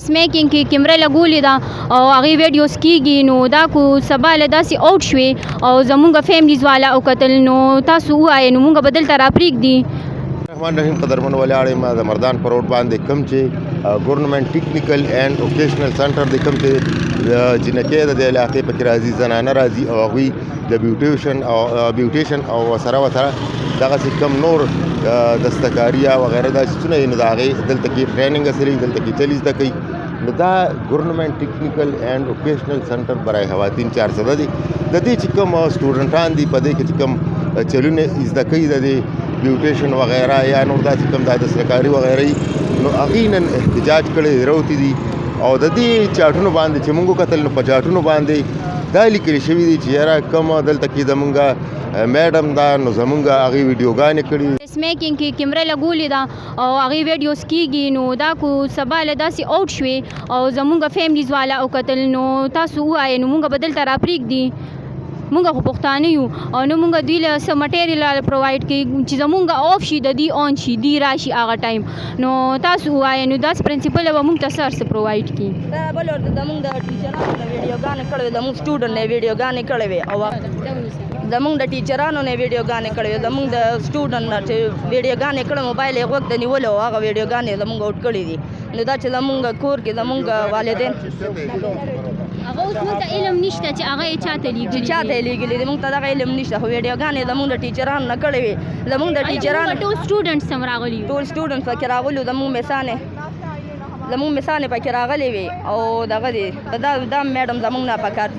سمیکینګ کې کیمره لګولې ده او هغې ویډیوز کېږي نو دا کو سبا له داسې آوټ شوې او زمونږ فیملیز والا او کتل نو تاسو ووایئ نو مونږ به دلته راپرېږدي. الرحمن الرحیم قدرمنو ولاړې ما د مردان په روډ باندې کوم چې ګورنمنټ ټیکنیکل اینډ ووکیشنل سنټر دی، کوم چې جنکۍ د دې علاقې پکې راځي، زنانه راځي او هغوی د بیوټیشن او سره دغسې کم نور دستکاري وغیره دا څیزونه یې نو د هغې دلته کې ټریننګ اصلي دلته کې چلي زده کوي. نو دا ګورنمنټ ټیکنیکل اینډ ووکیشنل سنټر برای خواتین 400 دی. د دې چې کوم سټوډنټان دي په دې کې چې کوم چلونه زده کوي د دې بیوټیشن وغیره یا نور داسې کوم دا دستکاري وغیره نو هغوی نن احتجاج کړی روتې دي او د دې چاټونو باندې چې موږ وکتل نو په چاټونو باندې دا لیکل شوي دي چې یاره کوم دلته کې زمونږ میډم دا نو زمونږ هغې ویډیوګانې کړي. سمیکینګ کې کیمره لګولې ده او هغې ویډیوز کېږي نو دا کو سبا له داسې آوټ شوې او زمونږ فیملیز والا او کتل نو تاسو ووایئ نو مونږ به دلته راپرېږدي. مونږ خو پښتانه یو او نو مونږ دوی له څه مټیریل پرووایډ کوي چې زمونږ آف شي د دوی آن شي دوی راشي هغه ټایم نو تاسو ووایئ نو داسې پرنسپل به مونږ ته څه پرووایډ کړي. دا بل ورته زمونږ د ټیچرانو نه ویډیوګانې کړې وې، زمونږ سټوډنټ نه ویډیوګانې کړې وې او زمونږ د ټیچرانو نه ویډیوګانې کړې وې، زمونږ د سټوډنټ نه چې ویډیوګانې کړې موبایل یې غوږ ته نیولو او هغه ویډیوګانې زمونږ آوټ کړې دي. نو دا چې زمونږ کور کې زمونږ والدین هغه اوس مونږ ته علم نشته چې هغه یې چاته لیږلي چې چاته یې لیږلي دي، مونږ ته دغه علم نشته. خو ویډیوګانې زمونږ د ټیچرانو نه کړې وې، زمونږ د ټیچرانو ټول سټوډنټس هم راغلي ټول سټوډنټس پکې راغلي، زمونږ میسانې پکې راغلې وې او دغه دی دا میډم زمونږ نه پکار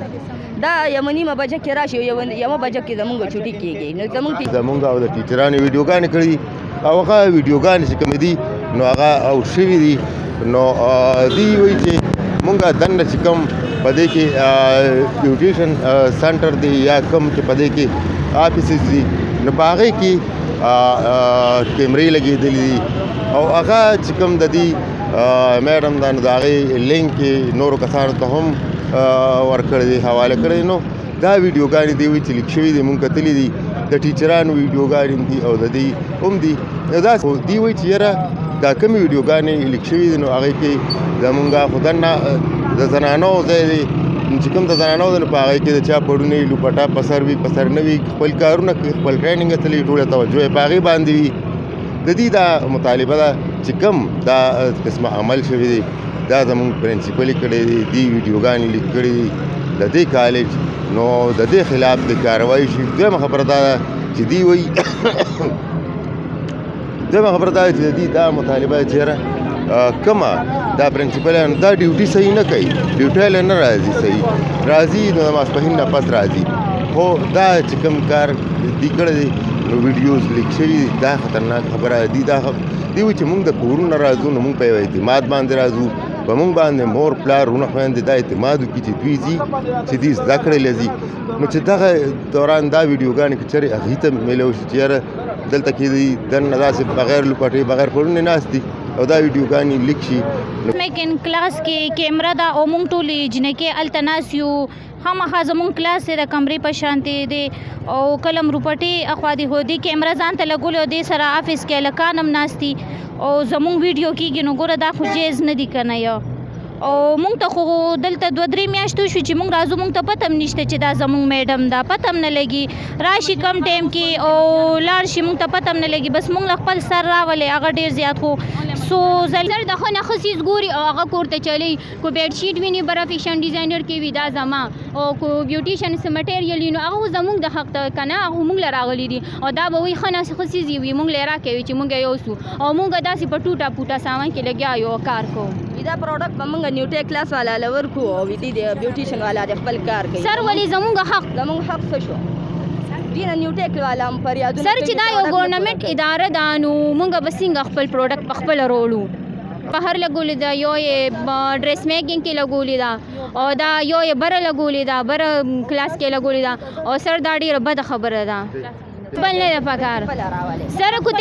دا یوه نیمه بجه کې راشي یوه بجه کې زمونږ چوټي کېږي. نو زمونږ او د ټیچرانو ویډیوګانې کړي او هغه ویډیوګانې چې کومې دي نو هغه آوټ شوي دي. نو دوی وایي چې مونږ دننه چې کوم په دې کې بیوټیشن سنټر دی یا کوم چې په دې کې آفیسز دي نو په هغې کې کیمرې لګېدلې دي او هغه چې کوم د دې میډم دا نو د هغې لینک یې نورو کسانو ته هم ورکړی دی، حواله کړی. نو دا ویډیوګانې دی وایي چې لیک شوي دي، مونږ کتلي دي، د ټیچرانو ویډیوګانې دي او د دې هم دي. نو دا دوی وایي چې یاره دا کومې ویډیوګانې لیک شوي دي نو هغې کې زمونږ خو دننه د زنانو ځای دی چې کوم د زنانو دی نو په هغې کې د چا پړونې لوپټا په سر وي په سر نه وي، خپل کارونه کوي، خپل ټریننګ اصلي ټوله توجه یې په هغې باندې وي. د دې دا مطالبه ده چې کوم دا قسمه عمل شوی دی دا زمونږ پرنسپل یې کړی دی، دې ویډیوګانې لیک کړي دي د دې کالج نو د دې خلاف د کاروایي شي. دویمه خبره دا ده چې دوی وایي دویمه خبره دا ده چې د دې دا مطالبه چې یاره کومه دا پرنسپلان دا ډیوټي صحیح نه کوي، ډیوټی له نه راځي صحیح راځي نو د ماسپښین نه پس راځي. خو دا چې کوم کار دوی کړی دی نو ویډیوز لیک شوي دي دا خطرناک خبره دي. دا دوی وایي چې مونږ د کورونو راځو نو مونږ په یو اعتماد باندې راځو، په مونږ باندې مور پلار ورونه خویندې دا اعتماد وکړي چې دوی ځي چې دوی زده کړی لځي. نو چې دغه دوران دا ویډیوګانې که چېرې هغوی ته میلاو شي چې یاره دلته کې دوی دننه داسې بغیر لوپټې بغیر پړونې ناست دي او دا ویډیوګانې لیک شي. میکن کلاس کې کیمره ده او مونږ ټولې جنکۍ هلته ناست یو، خامخا زمونږ کلاس دی د کمرې په شانتې دی او کلم روپټې اخوا دې هو دې کیمره ځان ته لګولې او دې سره آفس کې هلکان هم ناست دي او زمونږ ویډیو کېږي نو ګوره دا خو جیز نه دي که نه یا او مونږ ته خو دلته 2-3 میاشتې شو چې مونږ راځو، مونږ ته پته هم نشته چې دا زمونږ میډم ده، پته هم نه لګي راشي کم ټایم کې او لاړ شي، مونږ ته پته هم نه لګي. بس مونږ له خپل سر راولې هغه ډېر زیات خو سر د ښه نه ښه څیز ګوري او هغه کور ته چلی کو بیډ شیټ ویني بره فیشن ډیزاینر کې وي دا زما او کو بیوټیشن څه مټیریل وي نو هغه زمونږ د حق ته که نه هغه مونږ له راغلي دي او دا به وایي ښه نه ښه څیز یې وي مونږ له یې راکوي چې مونږ یې یوسو او مونږ داسې په ټوټه پوټه سامان کې لګیا یو کار کوو. دا پروډکټ به مونږ نیوټیک کلاس والا له ورکو او دې د بیوټیشن والا د خپل کار کوي. سر ولې زمونږ حق څه شو دینه نیوټیک والا هم فریادونه سر چې دا یو ګورنمنټ اداره ده نو مونږ به څنګه خپل پروډکټ په خپله روړو. بهر لګولې ده یو یې ډریس میکینګ کې لګولې ده او دا یو یې بره لګولې ده بره کلاس کې لګولې ده او سر دا ډېره بده خبره ده بل نه ده پکار. سره کو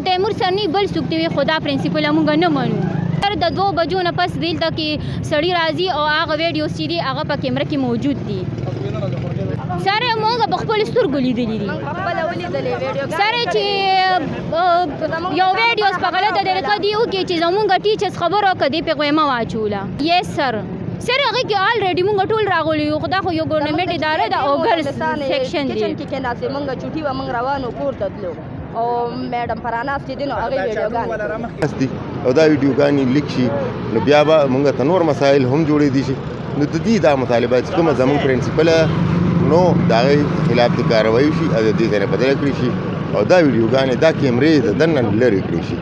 تیمور سر نه بل څوک دی خدا پرنسپل مونږ نه منو. سر د 2 بجو نه پس دلته کې سړی راځي او هغه ویډیوز چې دي هغه په کیمره کې موجود دي. سره موږ په خپل سترګو لیدلي دي موږ خپله ولیدلې ویډیوګانې سره چې یو ویډیوز په غلطه طریقه دی وکړي چې زمونږ ټیچرز خبره وکړه دې پې غویمه واچوله یس سر سر هغې کې آلریډي مونږ ټول راغلي یو خو دا خو یو ګورنمنټ اداره ده او ګرلز سیکشن دی کچن کې کېناستې مونږ چوټي وه مونږ روانو کور ته تلو او میډم فراناس چې دی نو هغې ویډیوګانې دي او دا ویډیوګانې لیک شي نو بیا به موږ ته نور مسایل هم جوړېدي شي نو د دې دا مطالبه چې کومه زموږ پرنسپله نو د هغې خلاف د کاروایي شي او د دې ځای نه بدله کړي شي او دا ویډیوګانې دا کیمرې د دننه لرې کړي شي